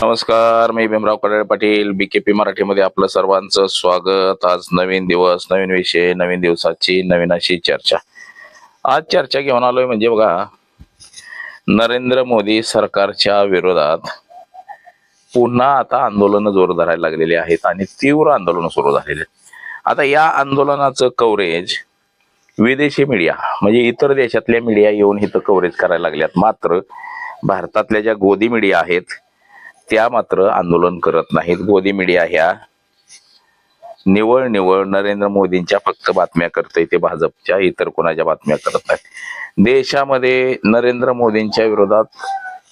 नमस्कार, मी भीमराव कडाळे पाटील, BKP मराठीमध्ये आपलं सर्वांचं स्वागत. आज नवीन दिवस, नवीन विषय, नवीन दिवसाची नवीन अशी चर्चा. आज चर्चा घेऊन आलोय म्हणजे बघा, नरेंद्र मोदी सरकारच्या विरोधात पुन्हा आता आंदोलन जोर धरायला लागलेली आहेत आणि तीव्र आंदोलन सुरू झालेले आहेत. आता या आंदोलनाचं कव्हरेज विदेशी मीडिया म्हणजे इतर देशातल्या मीडिया येऊन इथं कव्हरेज करायला लागल्यात. मात्र भारतातल्या ज्या गोदी मीडिया आहेत त्या मात्र आंदोलन करत नाहीत. गोदी मीडिया ह्या निवळ नरेंद्र मोदींच्या फक्त बातम्या करते, ते भाजपच्या इतर कोणाच्या बातम्या करत नाहीत. देशामध्ये नरेंद्र मोदींच्या विरोधात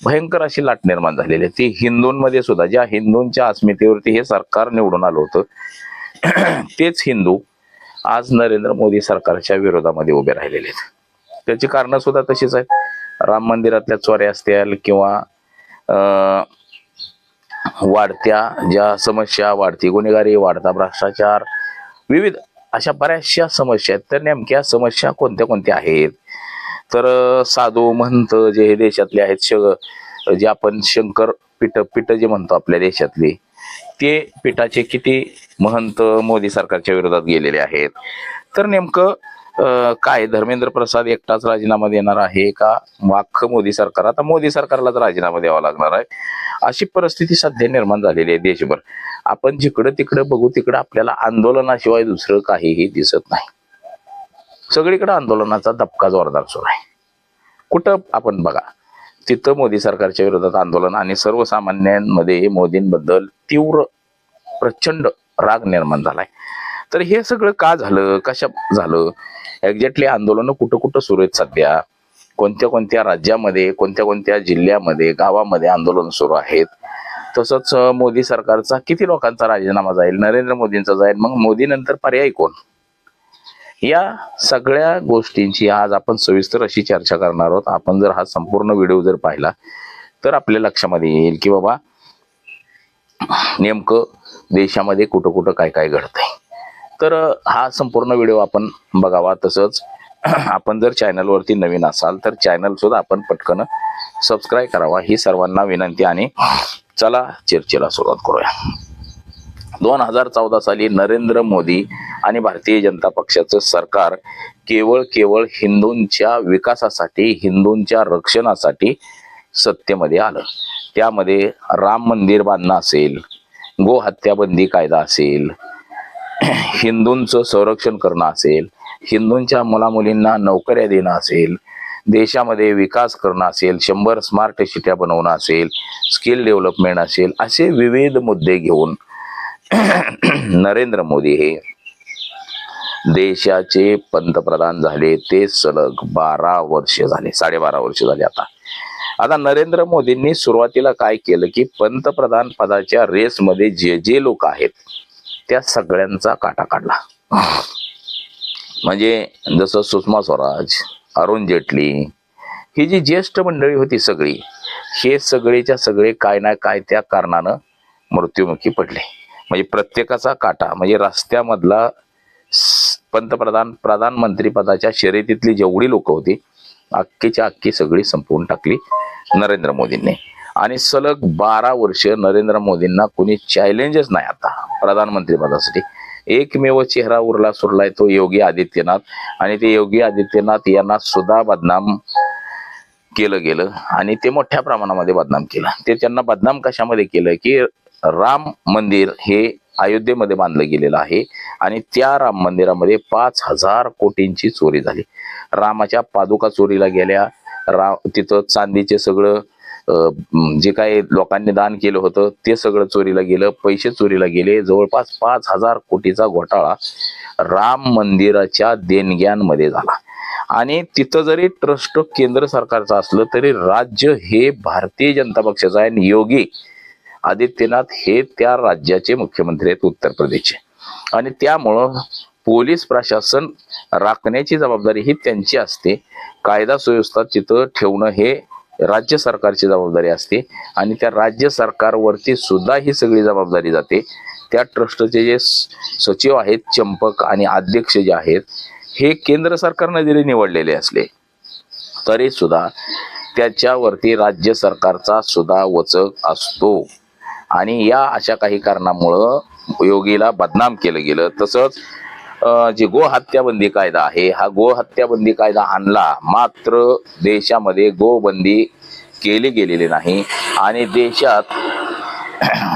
भयंकर अशी लाट निर्माण झालेली आहे. ती हिंदूंमध्ये सुद्धा, ज्या हिंदूंच्या अस्मितेवरती हे सरकार निवडून आलं होतं तेच हिंदू आज नरेंद्र मोदी सरकारच्या विरोधामध्ये उभे राहिलेले आहेत. त्याची कारण सुद्धा तशीच आहेत. राम मंदिरातल्या चोऱ्या असतील किंवा वाढत्या ज्या समस्या, वाढती गुन्हेगारी, वाढता भ्रष्टाचार, विविध अशा बऱ्याचशा समस्या आहेत. तर नेमक्या समस्या कोणत्या कोणत्या आहेत? तर साधू महंत जे हे देशातले आहेत, जे आपण शंकर पीठ जे म्हणतो आपल्या देशातली, ते पीठाचे किती महंत मोदी सरकारच्या विरोधात गेलेले आहेत? तर नेमकं काय धर्मेंद्र प्रसाद एकटाच राजीनामा देणार आहे का अख्खं मोदी सरकार? आता मोदी सरकारलाच राजीनामा द्यावा लागणार आहे अशी परिस्थिती सध्या निर्माण झालेली आहे देशभर. आपण जिकडं तिकडं बघू तिकडं आपल्याला आंदोलनाशिवाय दुसरं काहीही दिसत नाही. सगळीकडे आंदोलनाचा धबका जोरदार सुरू आहे. कुठं आपण बघा तिथं मोदी सरकारच्या विरोधात आंदोलन आणि सर्वसामान्यांमध्ये मोदींबद्दल तीव्र प्रचंड राग निर्माण झालाय. तर हे सगळं का झालं, कशा झालं? एक्झॅक्टली आंदोलन कुठं कुठं सुरू आहेत सध्या, कोणत्या कोणत्या राज्यामध्ये, कोणत्या कोणत्या जिल्ह्यामध्ये, गावामध्ये आंदोलन सुरू आहेत? तसंच मोदी सरकारचा किती लोकांचा राजीनामा जाईल, नरेंद्र मोदींचा जाईल, मग मोदी नंतर पर्याय कोण? या सगळ्या गोष्टींची आज आपण सविस्तर अशी चर्चा करणार आहोत. आपण जर हा संपूर्ण व्हिडिओ जर पाहिला तर आपल्या लक्षामध्ये येईल की बाबा नेमकं देशामध्ये कुठं कुठं काय काय घडतंय. तर हा संपूर्ण व्हिडिओ आपण बघावा. तसंच आपण जर चॅनलवरती नवीन असाल तर चॅनल सुद्धा आपण पटकन सबस्क्राईब करावा ही सर्वांना विनंती. आणि चला चर्चेला सुरुवात करूया. 2014 साली नरेंद्र मोदी आणि भारतीय जनता पक्षाचं सरकार केवळ हिंदूंच्या विकासासाठी, हिंदूंच्या रक्षणासाठी सत्तेमध्ये आलं. त्यामध्ये राम मंदिर बांधणं असेल, गो हत्याबंदी कायदा असेल, हिंदूंचं संरक्षण करणं असेल, हिंदूंच्या मुलामुलींना नोकऱ्या देणं असेल, देशामध्ये विकास करणं असेल, 100 स्मार्ट सिट्या बनवणं असेल, स्किल डेव्हलपमेंट असेल, असे विविध मुद्दे घेऊन नरेंद्र मोदी हे देशाचे पंतप्रधान झाले. ते सलग 12 वर्ष झाले, 12.5 वर्ष झाले. आता नरेंद्र मोदींनी सुरुवातीला काय केलं की पंतप्रधान पदाच्या रेसमध्ये जे लोक आहेत त्या सगळ्यांचा काटा काढला. म्हणजे जसं सुषमा स्वराज, अरुण जेटली, ही जी ज्येष्ठ मंडळी होती सगळी, हे सगळेच्या सगळे काय ना काय त्या कारणानं मृत्युमुखी पडले. म्हणजे प्रत्येकाचा काटा, म्हणजे रस्त्यामधला प्रधानमंत्री पदाच्या शर्यतीतली जेवढी लोक होती अख्खीच्या अख्खी सगळी संपवून टाकली नरेंद्र मोदींनी. आणि सलग 12 वर्ष नरेंद्र मोदींना कोणी चॅलेंजच नाही आता प्रधानमंत्री पदासाठी. एकमेव चेहरा उरला सुरलाय तो योगी आदित्यनाथ. आणि ते योगी आदित्यनाथ यांना सुद्धा बदनाम केलं गेलं आणि ते मोठ्या प्रमाणामध्ये बदनाम केलं. ते त्यांना बदनाम कशामध्ये केलं की राम मंदिर हे अयोध्येमध्ये बांधलं गेलेलं आहे आणि त्या राम मंदिरामध्ये 5,000 कोटींची चोरी झाली. रामाच्या पादुका चोरीला गेल्या. तिथं चांदीचे सगळं जे काही लोकांनी दान केलं होतं ते सगळं चोरीला गेलं, पैसे चोरीला गेले. जवळपास 5,000 कोटीचा घोटाळा राम मंदिराच्या देणग्यांमध्ये झाला. आणि तिथं जरी ट्रस्ट केंद्र सरकारचं असलं तरी राज्य हे भारतीय जनता पक्षाचं आहे आणि योगी आदित्यनाथ हे त्या राज्याचे मुख्यमंत्री आहेत उत्तर प्रदेशचे. आणि त्यामुळं पोलीस प्रशासन राखण्याची जबाबदारी ही त्यांची असते. कायदा सुव्यवस्था तिथं ठेवणं हे राज्य सरकारची जबाबदारी असते आणि त्या राज्य सरकारवरती सुद्धा ही सगळी जबाबदारी जाते. त्या ट्रस्टचे जे सचिव आहेत चंपक आणि अध्यक्ष जे आहेत हे केंद्र सरकारने जरी निवडलेले असले तरी सुद्धा त्याच्यावरती राज्य सरकारचा सुद्धा वचक असतो. आणि या अशा काही कारणामुळं योगीला बदनाम केलं गेलं. तसंच जे गोहत्या बंदी कायदा आहे, हा गोहत्या बंदी कायदा आणला, मात्र देशामध्ये गोबंदी केली गेलेली नाही आणि देशात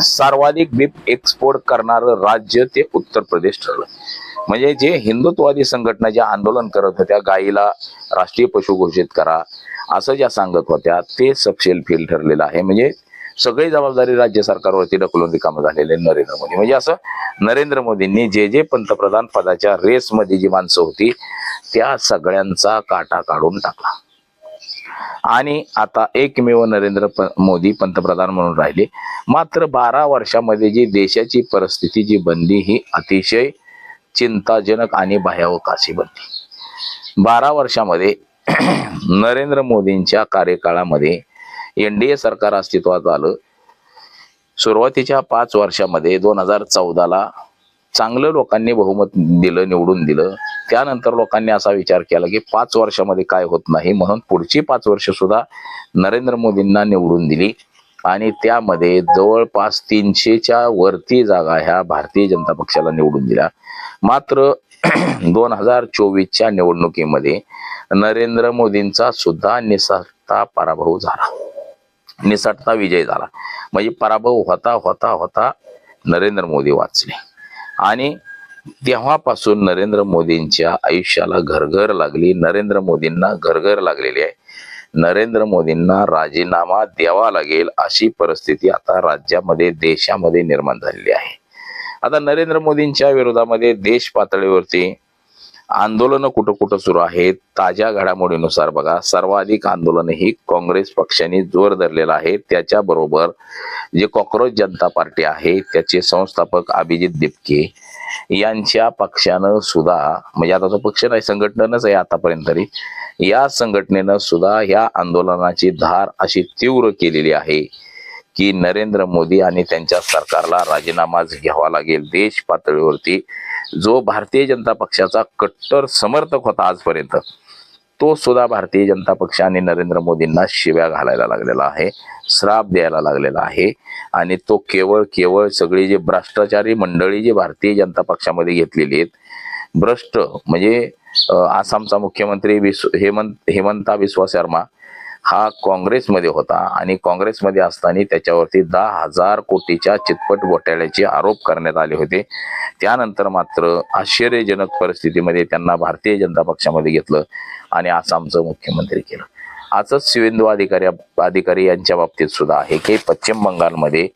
सर्वाधिक बीफ एक्सपोर्ट करणारं राज्य ते उत्तर प्रदेश ठरलं. म्हणजे जे हिंदुत्ववादी संघटना ज्या आंदोलन करत होत्या, गायीला राष्ट्रीय पशु घोषित करा असं ज्या सांगत होत्या, ते सपशेल फेल ठरलेलं आहे. म्हणजे सगळी जबाबदारी राज्य सरकारवरती ढकलून रिकामं झालेले नरेंद्र मोदी. म्हणजे असं नरेंद्र मोदींनी जे पंतप्रधान पदाच्या रेसमध्ये जी माणसं होती त्या सगळ्यांचा काटा काढून टाकला आणि आता एकमेव मोदी पंतप्रधान म्हणून राहिले. मात्र 12 वर्षामध्ये जी देशाची परिस्थिती जी बनली ही अतिशय चिंताजनक आणि भयावह अशी बनली. 12 वर्षामध्ये नरेंद्र मोदींच्या कार्यकाळामध्ये एनडीए सरकार अस्तित्वात आलं. सुरुवातीच्या 5 वर्षामध्ये 2014ला चांगलं लोकांनी बहुमत दिलं, निवडून दिलं. त्यानंतर लोकांनी असा विचार केला की 5 वर्षामध्ये काय होत नाही, म्हणून पुढची 5 वर्ष सुद्धा नरेंद्र मोदींना निवडून दिली आणि त्यामध्ये जवळपास 300च्या वरती जागा ह्या भारतीय जनता पक्षाला निवडून दिल्या. मात्र 2024च्या निवडणुकीमध्ये नरेंद्र मोदींचा सुद्धा निसटता पराभव झाला, निसटता विजय झाला. म्हणजे पराभव होता होता होता नरेंद्र मोदी वाचले आणि तेव्हापासून नरेंद्र मोदींच्या आयुष्याला घरघर लागली. नरेंद्र मोदींना घरघर लागलेली आहे. नरेंद्र मोदींना राजीनामा द्यावा लागेल अशी परिस्थिती आता राज्यामध्ये, देशामध्ये निर्माण झालेली आहे. आता नरेंद्र मोदींच्या विरोधामध्ये देश पातळीवरती आंदोलन कुठं कुठं सुरू आहेत. ताज्या घडामोडीनुसार बघा, सर्वाधिक आंदोलन ही काँग्रेस पक्षाने जोर धरलेला आहे. त्याच्याबरोबर जे कॉक्रोच जनता पार्टी आहे त्याचे संस्थापक अभिजित दिपके यांच्या पक्षानं सुद्धा, म्हणजे आता तो पक्ष नाही, संघटनाच आहे आतापर्यंत तरी, या संघटनेनं सुद्धा या आंदोलनाची धार अशी तीव्र केलेली आहे की नरेंद्र मोदी आणि त्यांच्या सरकारला राजीनामाच घ्यावा लागेल. देश पातळीवरती जो भारतीय जनता पक्षाचा कट्टर समर्थक होता आजपर्यंत, तो सुद्धा भारतीय जनता पक्ष आणि नरेंद्र मोदींना शिव्या घालायला लागलेला आहे, श्राप द्यायला लागलेला आहे. आणि तो केवळ सगळी जी भ्रष्टाचारी मंडळी जी भारतीय जनता पक्षामध्ये घेतलेली आहेत, भ्रष्ट म्हणजे आसामचा मुख्यमंत्री हेमंता बिस्वा शर्मा हा काँग्रेसमध्ये होता आणि काँग्रेसमध्ये असताना त्याच्यावरती 10,000 कोटीच्या चितपट घोटाळ्याचे आरोप करण्यात आले होते. त्यानंतर मात्र आश्चर्यजनक परिस्थितीमध्ये त्यांना भारतीय जनता पक्षामध्ये घेतलं आणि आसामचं मुख्यमंत्री केलं. असंच शिवेंदू अधिकारी यांच्या बाबतीत सुद्धा आहे की पश्चिम बंगालमध्ये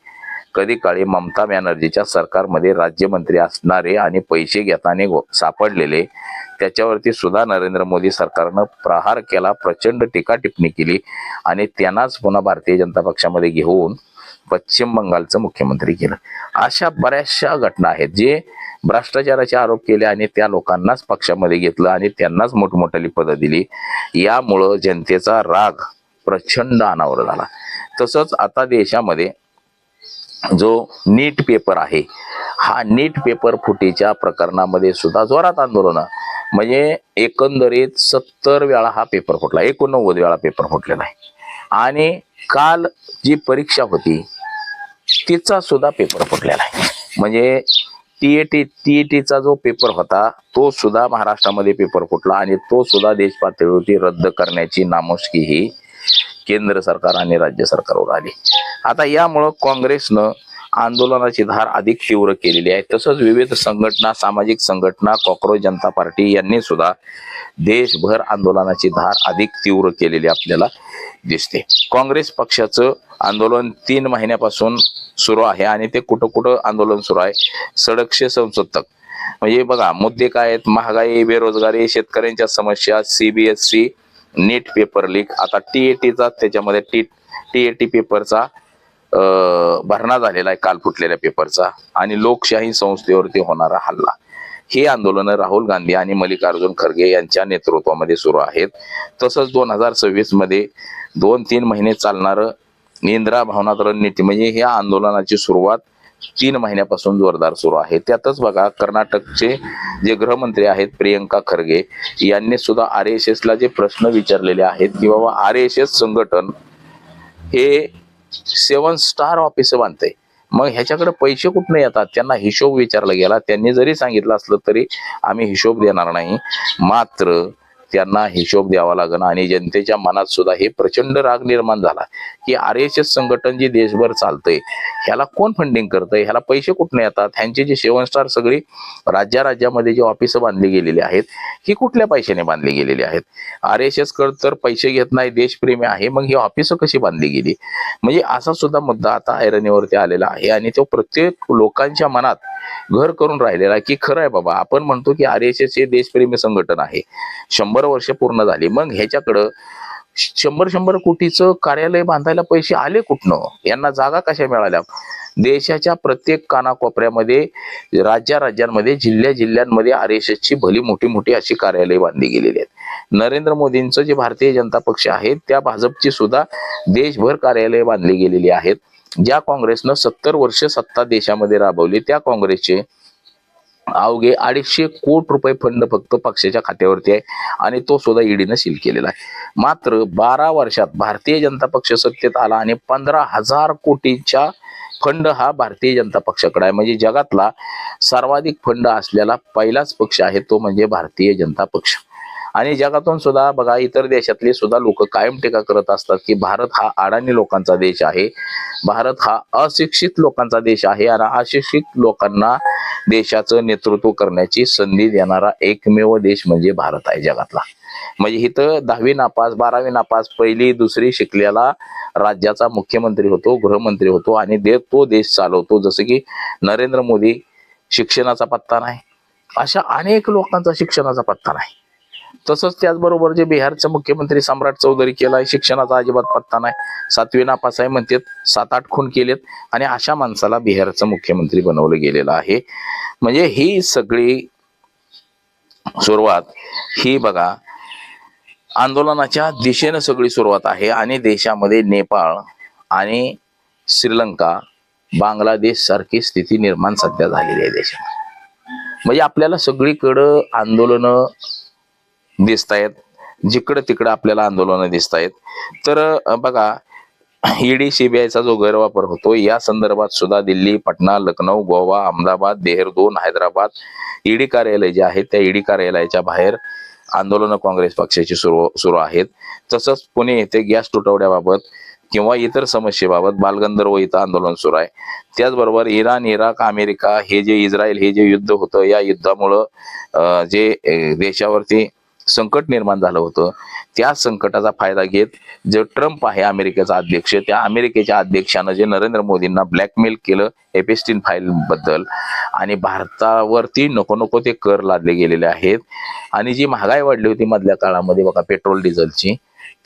कधी काळी ममता बॅनर्जीच्या सरकारमध्ये राज्यमंत्री असणारे आणि पैसे घेताना सापडलेले, त्याच्यावरती सुद्धा नरेंद्र मोदी सरकारनं प्रहार केला, प्रचंड टीका टिप्पणी केली आणि त्यांनाच पुन्हा भारतीय जनता पक्षामध्ये घेऊन पश्चिम बंगालचं मुख्यमंत्री केलं. अशा बऱ्याचशा घटना आहेत जे भ्रष्टाचाराचे आरोप केले आणि त्या लोकांनाच पक्षामध्ये घेतलं आणि त्यांनाच मोठमोठी पदं दिली. यामुळं जनतेचा राग प्रचंड अनावर झाला. तसंच आता देशामध्ये जो नीट पेपर आहे, हा नीट पेपर फुटीच्या प्रकरणामध्ये सुद्धा जोरात आंदोलन, म्हणजे एकंदरीत 70 वेळा हा पेपर फुटला, 89 वेळा पेपर फुटलेला आहे. आणि काल जी परीक्षा होती तिचा सुद्धा पेपर फुटलेला आहे. म्हणजे टीईटीचा जो पेपर होता तो सुद्धा महाराष्ट्रामध्ये पेपर फुटला आणि तो सुद्धा देश पातळीवरती रद्द करण्याची नामुष्की ही केंद्र सरकार आणि राज्य सरकारवर आली. आता यामुळं काँग्रेसनं आंदोलनाची धार अधिक तीव्र केलेली आहे. तसंच विविध संघटना, सामाजिक संघटना, कॉक्रोच जनता पार्टी यांनी सुद्धा देशभर आंदोलनाची धार अधिक तीव्र केलेली आपल्याला दिसते. काँग्रेस पक्षाचं आंदोलन 3 महिन्यापासून सुरू आहे आणि ते कुठं कुठं आंदोलन सुरू आहे. सडक से संसद तक, म्हणजे बघा मुद्दे काय आहेत: महागाई, बेरोजगारी, शेतकऱ्यांच्या समस्या, CBSE, नीट पेपर लीक, आता टीएटीचा त्याच्यामध्ये टीएटी पेपरचा भरणा झालेला आहे काल फुटलेल्या पेपरचा, आणि लोकशाही संस्थेवरती होणारा हल्ला. हे आंदोलन राहुल गांधी आणि मल्लिकार्जुन खरगे यांच्या नेतृत्वामध्ये सुरू आहेत. तसंच 2026 मध्ये 2-3 महिने चालणारं इंदिरा भवनात रणनीती, म्हणजे ह्या आंदोलनाची सुरुवात 3 महिन्यापासून जोरदार सुरू आहे. त्यातच बघा, कर्नाटकचे जे गृहमंत्री आहेत प्रियंका खरगे यांनी सुद्धा RSS ला जे प्रश्न विचारलेले आहेत की बाबा RSS संघटन हे 7 स्टार ऑफिस बांधते, मग ह्याच्याकडे पैसे कुठून येतात त्यांना हिशोब विचारला गेला. त्यांनी जरी सांगितलं असलं तरी आम्ही हिशोब देणार नाही, मात्र त्यांना हिशोब द्यावा लागेल. आणि जनतेच्या मनात सुद्धा हे प्रचंड राग निर्माण झाला की RSS संघटन जे देशभर चालतंय ह्याला कोण फंडिंग करतंय, ह्याला पैसे कुठून येतात, ह्यांची जी 7 स्टार सगळी राज्यामध्ये जे ऑफिस बांधली गेलेली आहेत ही कुठल्या पैशाने बांधली गेलेली आहेत. RSS कडे तर पैसे घेत नाही, देशप्रेमी आहे, मग ही ऑफिस कशी बांधली गेली. म्हणजे असा सुद्धा मुद्दा आता ऐरणीवरती आलेला आहे आणि तो प्रत्येक लोकांच्या मनात घर करून राहिलेला की खरं आहे बाबा, आपण म्हणतो की RSS हे देशप्रेमी संघटन आहे, 100 वर्ष पूर्ण झाली, मग ह्याच्याकडं 100 कोटीचं कार्यालय बांधायला पैसे आले कुठनं, यांना जागा कशा मिळाल्या. देशाच्या प्रत्येक कानाकोपऱ्यामध्ये, राज्यांमध्ये, जिल्ह्यांमध्ये RSSची भली मोठी अशी कार्यालय बांधली गेलेली आहेत. नरेंद्र मोदींचं जे भारतीय जनता पक्ष आहे त्या भाजपची सुद्धा देशभर कार्यालय बांधली गेलेली आहेत. ज्या काँग्रेसनं 70 वर्ष सत्ता देशामध्ये राबवली त्या काँग्रेसचे अवघे 250 कोटी रुपये फंड फक्त पक्षाच्या खात्यावरती आहे आणि तो सुद्धा ईडीनं सील केलेला आहे. मात्र 12 वर्षात भारतीय जनता पक्ष सत्तेत आला आणि 15,000 कोटीच्या फंड हा भारतीय जनता पक्षाकडे आहे. म्हणजे जगातला सर्वाधिक फंड असलेला पहिलाच पक्ष आहे तो म्हणजे भारतीय जनता पक्ष. आणि जगातून सुद्धा बघा इतर देशातले सुद्धा लोक कायम टीका करत असतात की भारत हा अडाणी लोकांचा देश आहे, भारत हा अशिक्षित लोकांचा देश आहे आणि अशिक्षित लोकांना देशाचं नेतृत्व करण्याची संधी देणारा एकमेव देश म्हणजे भारत आहे जगातला. म्हणजे इथं 10वी नापास 12वी नापास 1ली 2री शिकलेला राज्याचा मुख्यमंत्री होतो, गृहमंत्री होतो आणि तो देश चालवतो. जसं की नरेंद्र मोदी, शिक्षणाचा पत्ता नाही, अशा अनेक लोकांचा शिक्षणाचा पत्ता नाही. तसंच त्याचबरोबर जे बिहारचे मुख्यमंत्री सम्राट चौधरी केलाय, शिक्षणाचा अजिबात पत्ता नाही, 7वी नापास आहे म्हणतात, 7-8 खून केलेत आणि अशा माणसाला बिहारचं मुख्यमंत्री बनवलं गेलेलं आहे. म्हणजे ही सगळी सुरुवात ही बघा आंदोलनाच्या दिशेनं सगळी सुरुवात आहे. आणि देशामध्ये नेपाळ आणि श्रीलंका, बांगलादेश सारखी स्थिती निर्माण सध्या झालेली आहे देशात. म्हणजे आपल्याला सगळीकडं आंदोलनं दिसत आहेत, जिकडं तिकडं आपल्याला आंदोलनं दिसत आहेत. तर बघा ईडी CBIचा जो गैरवापर होतो या संदर्भात सुद्धा दिल्ली, पटना, लखनौ, गोवा, अहमदाबाद, देहरादून, हैदराबाद ईडी कार्यालय जे आहेत त्या ईडी कार्यालयाच्या बाहेर आंदोलन काँग्रेस पक्षाची सुरू आहेत. तसंच पुणे येथे गॅस तुटवड्याबाबत किंवा इतर समस्येबाबत बालगंधर्व इथं आंदोलन सुरू आहे. त्याचबरोबर इराण, इराक, अमेरिका हे जे इस्रायल हे जे युद्ध होतं या युद्धामुळं जे देशावरती संकट निर्माण झालं होतं त्या संकटाचा फायदा घेत जे ट्रम्प आहे अमेरिकेचा अध्यक्ष, त्या अमेरिकेच्या अध्यक्षानं जे नरेंद्र मोदींना ब्लॅकमेल केलं एपिस्टीन फाईल बद्दल आणि भारतावरती नको ते कर लादले गेलेले आहेत. आणि जी महागाई वाढली होती मधल्या काळामध्ये बघा पेट्रोल डिझेलची,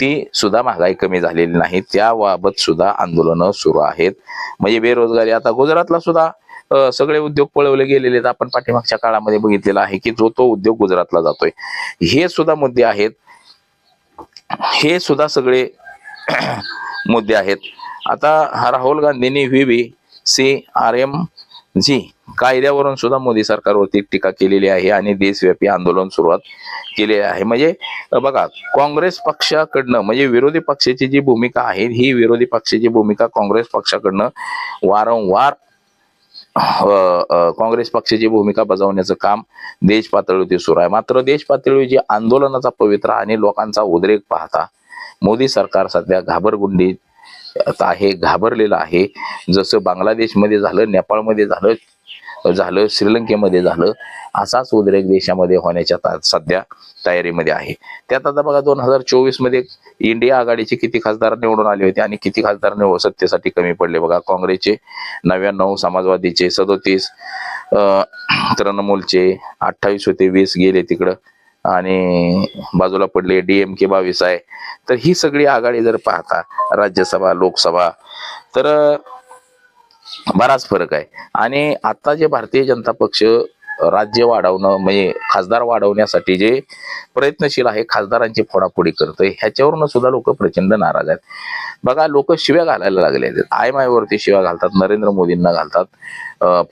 ती सुद्धा महागाई कमी झालेली नाही, त्याबाबत सुद्धा आंदोलनं सुरू आहेत. म्हणजे बेरोजगारी आता गुजरातला सुद्धा सगळे उद्योग पळवले गेलेले आहेत. आपण पाठीमागच्या काळामध्ये बघितलेला आहे की जो तो उद्योग गुजरातला जातोय. हे सुद्धा मुद्दे आहेत, हे सुद्धा सगळे मुद्दे आहेत. आता राहुल गांधींनी VVC-RMG कायद्यावरून सुद्धा मोदी सरकारवरती टीका केलेली आहे आणि देशव्यापी आंदोलन सुरुवात केले आहे. म्हणजे बघा काँग्रेस पक्षाकडनं म्हणजे विरोधी पक्षाची जी भूमिका आहे ही विरोधी पक्षाची भूमिका काँग्रेस पक्षाकडनं वारंवार काँग्रेस पक्षाची भूमिका बजावण्याचं काम देश पातळीवरती सुरू आहे. मात्र देश पातळीवर जे आंदोलनाचा पवित्रा आणि लोकांचा उद्रेक पाहता मोदी सरकार सध्या घाबरगुंडी आहे, घाबरलेलं आहे. जसं बांगलादेशमध्ये झालं, नेपाळमध्ये झालं, श्रीलंकेमध्ये झालं, असाच उद्रेक देशामध्ये होण्याच्या सध्या तयारीमध्ये आहे. त्यात आता बघा 2024 मध्ये इंडिया आघाडीचे किती खासदार निवडून आले होते आणि किती खासदार सत्तेसाठी कमी पडले बघा. काँग्रेसचे 99, समाजवादीचे 37, तृणमूलचे 28 होते, 20 गेले तिकडं आणि बाजूला पडले. DMK 22 आहे. तर ही सगळी आघाडी जर पाहता राज्यसभा, लोकसभा तर बराच फरक आहे. आणि आता जे भारतीय जनता पक्ष राज्य वाढवणं म्हणजे खासदार वाढवण्यासाठी जे प्रयत्नशील आहे, खासदारांची फोडाफोडी करतोय, ह्याच्यावरून सुद्धा लोक प्रचंड नाराज आहेत. बघा लोक शिव्या घालायला लागले आहेत. आयमायवरती शिव्या घालतात, नरेंद्र मोदींना घालतात,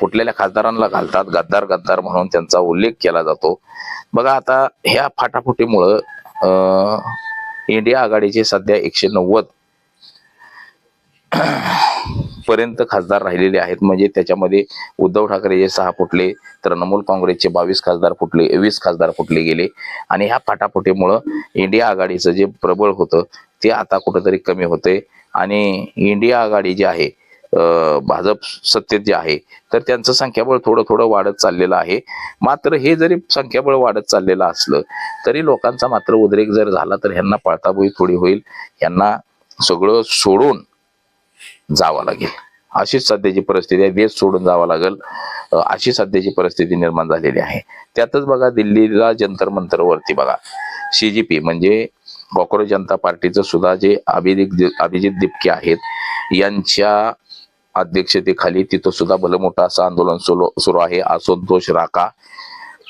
फुटलेल्या खासदारांना घालतात, गद्दार म्हणून त्यांचा उल्लेख केला जातो. बघा आता ह्या फाटाफुटीमुळं इंडिया आघाडीचे सध्या 190 पर्यंत खासदार राहिलेले आहेत. म्हणजे त्याच्यामध्ये उद्धव ठाकरेचे 6 फुटले, तृणमूल काँग्रेसचे 22 खासदार फुटले, 20 खासदार फुटले गेले. आणि ह्या फाटाफुटीमुळं इंडिया आघाडीचं जे प्रबळ होतं ते आता कुठंतरी कमी होते. आणि इंडिया आघाडी जी आहे, भाजप सत्तेत जे आहे, तर त्यांचं संख्याबळ थोडं थोडं वाढत चाललेलं आहे. मात्र हे जरी संख्याबळ वाढत चाललेलं असलं तरी लोकांचा मात्र उद्रेक जर झाला तर ह्यांना पळताबोई थोडी होईल, ह्यांना सगळं सोडून जावं लागेल. अशीच सध्याची परिस्थिती आहे. देश सोडून जावं लागेल अशी सध्याची परिस्थिती निर्माण झालेली आहे. त्यातच बघा दिल्लीला जंतर मंतरवरती बघा CJP म्हणजे कॉक्रोच जनता पार्टीचं सुद्धा जे अभिजित दिपके आहेत यांच्या अध्यक्षतेखाली तिथं सुद्धा भलं मोठं असं आंदोलन सुरू आहे. असंतोष राका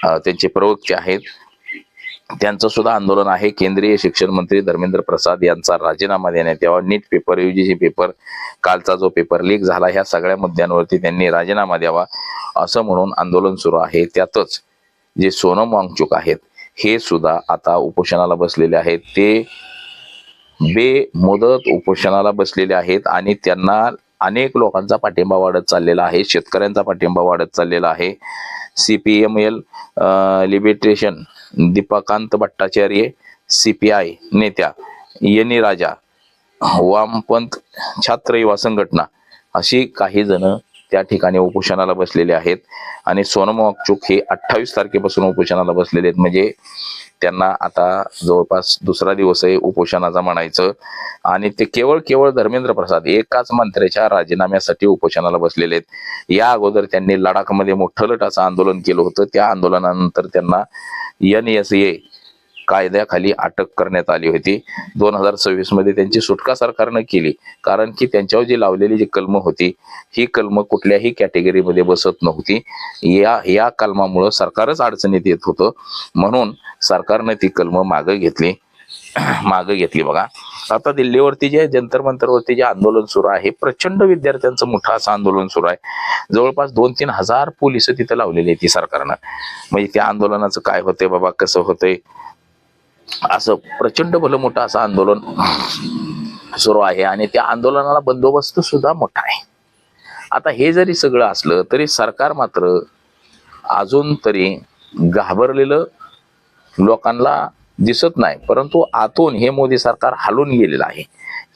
त्यांचे प्रवक्ते आहेत, त्यांचं सुद्धा आंदोलन आहे. केंद्रीय शिक्षण मंत्री धर्मेंद्र प्रसाद यांचा राजीनामा देण्यात यावा. नीट पेपर, UGC पेपर, कालचा जो पेपर लीक झाला, ह्या सगळ्या मुद्द्यांवरती त्यांनी राजीनामा द्यावा असं म्हणून आंदोलन सुरू आहे. त्यातच जे सोनम वांगचुक आहेत हे सुद्धा आता उपोषणाला बसलेले आहेत. ते बेमुदत उपोषणाला बसलेले आहेत आणि त्यांना अनेक लोकांचा पाठिंबा वाढत चाललेला आहे. शेतकऱ्यांचा पाठिंबा वाढत चाललेला आहे. CPML लिबरेशन दीपकांत भट्टाचार्य, CPI नेत्या यनी राजा, वामपंथ छात्र युवा संघटना अशी काही जण त्या ठिकाणी उपोषणाला बसलेले आहेत. आणि सोनम वांगचुक हे 28 तारखेपासून उपोषणाला बसलेले आहेत. म्हणजे त्यांना आता जवळपास दुसरा दिवस आहे उपोषणाचा म्हणायचं. आणि ते केवळ धर्मेंद्र प्रसाद एकाच मंत्र्याच्या राजीनाम्यासाठी उपोषणाला बसलेले आहेत. या अगोदर त्यांनी लडाखमध्ये मोठं असं आंदोलन केलं होतं. त्या आंदोलनानंतर त्यांना NSA कायद्याखाली अटक करण्यात आली होती. 2026 मध्ये त्यांची सुटका सरकारनं केली, कारण की त्यांच्यावर जी लावलेली जी कलम होती ही कलम कुठल्याही कॅटेगरीमध्ये बसत नव्हती. या कलमामुळं सरकारच अडचणीत येत होतं, म्हणून सरकारनं ती कलम मागे घेतली बघा. आता दिल्लीवरती जे जंतर मंतरवरती जे आंदोलन सुरू आहे, प्रचंड विद्यार्थ्यांचं मोठं असं आंदोलन सुरू आहे. जवळपास 2-3 हजार पोलिस तिथं लावलेली आहेत सरकारनं. म्हणजे त्या आंदोलनाचं काय होतंय बाबा, कसं होतंय, असं प्रचंड भलं मोठं असं आंदोलन सुरू आहे. आणि त्या आंदोलनाला बंदोबस्त सुद्धा मोठा आहे. आता हे जरी सगळं असलं तरी सरकार मात्र अजून तरी घाबरलेलं लोकांना दिसत नाही. परंतु आतून हे मोदी सरकार हालून गेलेलं आहे.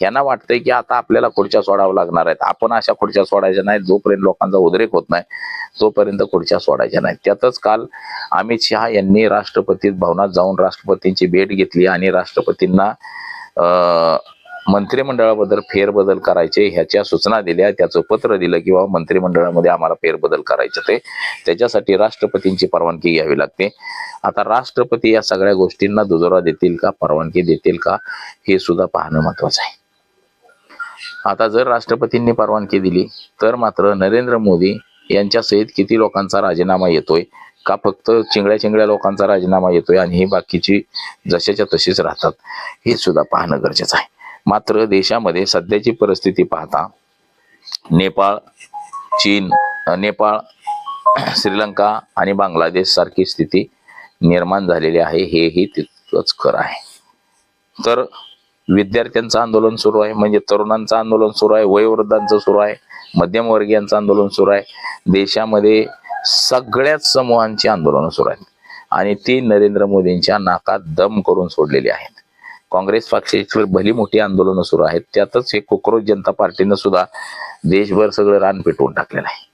यांना वाटतंय की आता आपल्याला खुर्च्या सोडावं लागणार आहेत. आपण अशा खुर्च्या सोडायच्या नाहीत. जोपर्यंत लोकांचा उद्रेक होत नाही तोपर्यंत खुर्च्या सोडायच्या नाहीत. त्यातच काल अमित शहा यांनी राष्ट्रपती भवनात जाऊन राष्ट्रपतींची भेट घेतली आणि राष्ट्रपतींना मंत्रिमंडळाबद्दल फेरबदल करायचे ह्याच्या सूचना दिल्या. त्याचं पत्र दिलं की बाबा मंत्रिमंडळामध्ये आम्हाला फेरबदल करायचे, त्याच्यासाठी राष्ट्रपतींची परवानगी घ्यावी लागते. आता राष्ट्रपती या सगळ्या गोष्टींना दुजोरा देतील का, परवानगी देतील का, हे सुद्धा पाहणं महत्वाचं आहे. आता जर राष्ट्रपतींनी परवानगी दिली तर मात्र नरेंद्र मोदी यांच्यासहित किती लोकांचा राजीनामा येतोय, का फक्त चिंगड्या लोकांचा राजीनामा येतोय आणि ही बाकीची जशाच्या तशीच राहतात, हे सुद्धा पाहणं गरजेचं आहे. मात्र देशामध्ये सध्याची परिस्थिती पाहता नेपाळ, श्रीलंका आणि बांगलादेश सारखी स्थिती निर्माण झालेली आहे, हेही तितकंच खरं आहे. तर विद्यार्थ्यांचं आंदोलन सुरू आहे, म्हणजे तरुणांचं आंदोलन सुरू आहे, वयोवृद्धांचं सुरू आहे, मध्यमवर्गीयांचं आंदोलन सुरू आहे. देशामध्ये सगळ्याच समूहांची आंदोलनं सुरू आहेत आणि ती नरेंद्र मोदींच्या नाकात दम करून सोडलेली आहेत. काँग्रेस पक्षाची भली मोठी आंदोलनं सुरू आहेत. त्यातच हे कॉक्रोच जनता पार्टीनं सुद्धा देशभर सगळं रान पेटवून टाकलेलं आहे.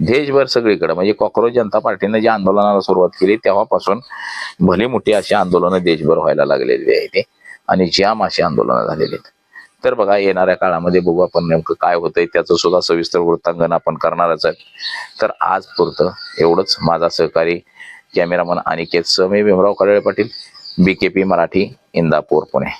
देशभर सगळीकडे म्हणजे कॉक्रोच जनता पार्टीनं ज्या आंदोलनाला सुरुवात केली तेव्हापासून भली मोठी अशी आंदोलनं देशभर व्हायला लागलेली आहेत आणि जाम अशी आंदोलनं झालेली आहेत. तर बघा, येणाऱ्या काळामध्ये बघू आपण नेमकं काय होतंय, त्याचं सुद्धा सविस्तर वृत्तांकन आपण करणारच आहे. तर आज पुरतं एवढंच. माझा सहकारी कॅमेरामन अनिकेत सह, मी भीमराव कडाळे पाटील, BKP मराठी, इंदापूर, पुणे.